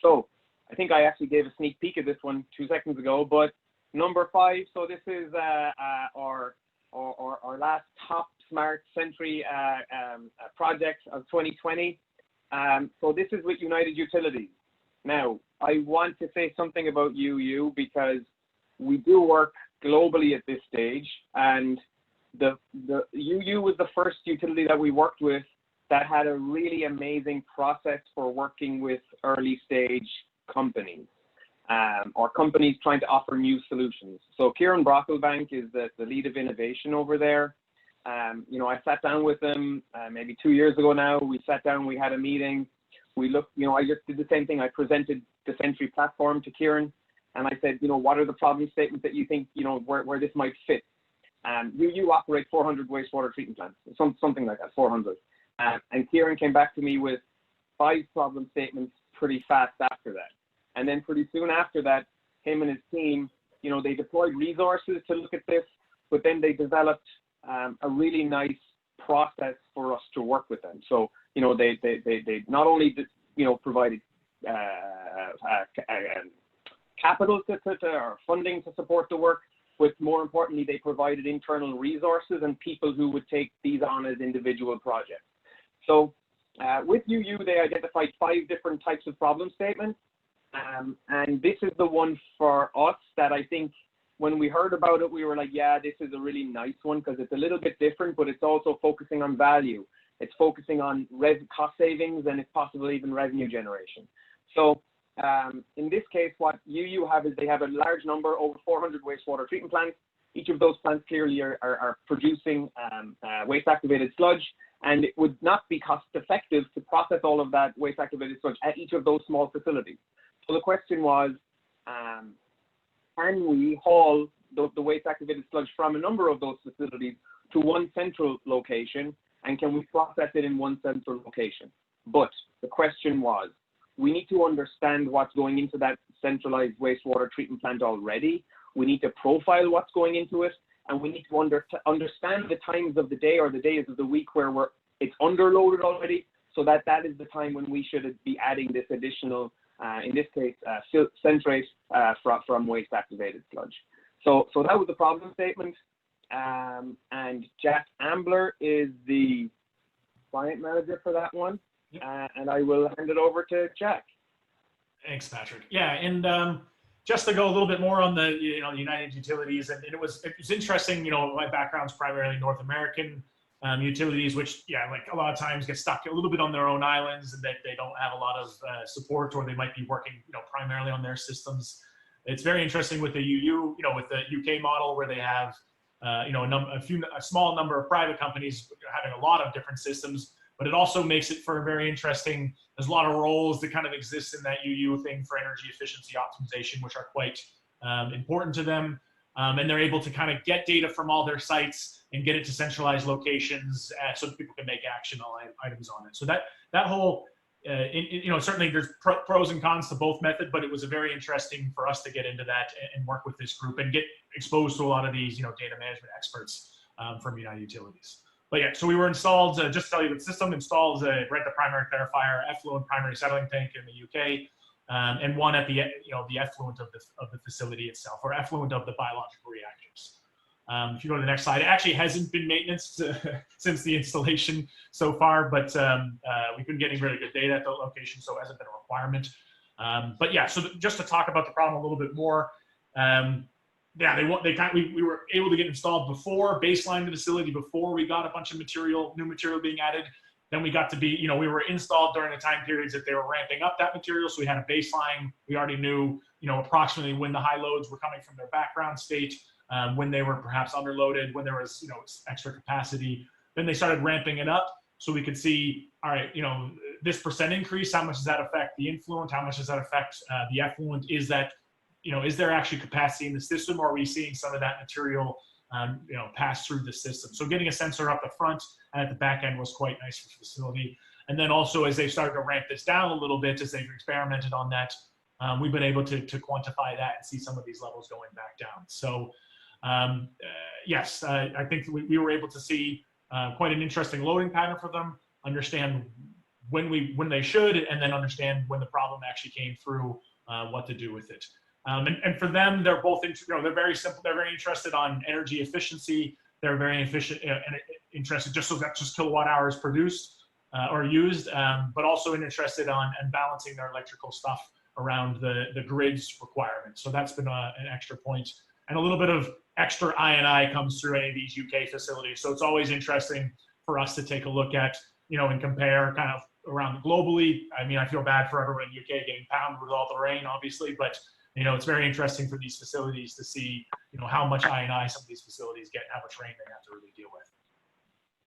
So I think I actually gave a sneak peek of this one 2 seconds ago, but number 5, so this is our last top smart SENTRY project of 2020. So this is with United Utilities. Now, I want to say something about UU because we do work globally at this stage, and the UU was the first utility that we worked with that had a really amazing process for working with early stage companies or companies trying to offer new solutions. So Kieran Brocklebank is the lead of innovation over there. You know, I sat down with them maybe 2 years ago now. We sat down, we had a meeting. We looked, you know, I just did the same thing. I presented the SENTRY platform to Kieran, and I said, you know, what are the problem statements that you think, you know, where this might fit? You operate 400 wastewater treatment plants, something like that, 400. And Kieran came back to me with 5 problem statements pretty fast after that. And then pretty soon after that, him and his team, you know, they deployed resources to look at this, but then they developed a really nice process for us to work with them. So, you know, they not only, you know, provided capital or funding to support the work, but more importantly, they provided internal resources and people who would take these on as individual projects. So with UU, they identified 5 different types of problem statements. And this is the one for us that I think when we heard about it, we were like, yeah, this is a really nice one because it's a little bit different, but it's also focusing on value. It's focusing on cost savings and it's possibly even revenue generation. So in this case, what UU have is they have a large number, over 400 wastewater treatment plants. Each of those plants clearly are producing waste activated sludge, and it would not be cost effective to process all of that waste activated sludge at each of those small facilities. So the question was, can we haul the waste activated sludge from a number of those facilities to one central location, and can we process it in one central location? But the question was, we need to understand what's going into that centralized wastewater treatment plant already. We need to profile what's going into it, and we need to understand the times of the day or the days of the week where it's underloaded already, so that is the time when we should be adding this additional, in this case, filtrate from waste activated sludge. So that was the problem statement. And Jack Ambler is the client manager for that one. And I will hand it over to Jack. Thanks, Patrick. Yeah, and just to go a little bit more on the United Utilities, and it was interesting. You know, my background's primarily North American utilities, which like a lot of times get stuck a little bit on their own islands, and that they don't have a lot of support, or they might be working primarily on their systems. It's very interesting with the UU, with the UK model where they have a small number of private companies having a lot of different systems. But it also makes it for a very interesting, there's a lot of roles that kind of exist in that UU thing for energy efficiency optimization, which are quite important to them. And they're able to kind of get data from all their sites and get it to centralized locations so that people can make actionable items on it. So that whole, certainly there's pros and cons to both methods, but it was very interesting for us to get into that and work with this group and get exposed to a lot of these, data management experts from United Utilities. But yeah, so we were installed, just to tell you, the system installs a the primary clarifier, effluent primary settling tank in the UK, and one at the the effluent of the facility itself, or effluent of the biological reactors. If you go to the next slide, it actually hasn't been maintenance since the installation so far, but we've been getting really good data at the location, so it hasn't been a requirement. But yeah, so just to talk about the problem a little bit more. We were able to get installed before, baseline the facility before we got a bunch of new material being added. Then we got to be, we were installed during the time periods that they were ramping up that material. So we had a baseline. We already knew, approximately when the high loads were coming from their background state, when they were perhaps underloaded, when there was, extra capacity. Then they started ramping it up so we could see, all right, this % increase, how much does that affect the influent? How much does that affect the effluent? Is that, is there actually capacity in the system, or are we seeing some of that material, pass through the system? So getting a sensor up the front and at the back end was quite nice for the facility. And then also, as they started to ramp this down a little bit, as they've experimented on that, we've been able to quantify that and see some of these levels going back down. So yes, I think we were able to see quite an interesting loading pattern for them, understand when they should, and then understand when the problem actually came through, what to do with it. And for them, they're both, they're very simple. They're very interested on energy efficiency. They're very interested just so that's just kilowatt hours produced or used, but also interested on and balancing their electrical stuff around the grid's requirements. So that's been an extra point. And a little bit of extra I&I comes through any of these UK facilities. So it's always interesting for us to take a look at, and compare kind of around globally. I mean, I feel bad for everyone in the UK getting pounded with all the rain, obviously, but it's very interesting for these facilities to see, how much I&I some of these facilities get and how much rain they have to really deal with.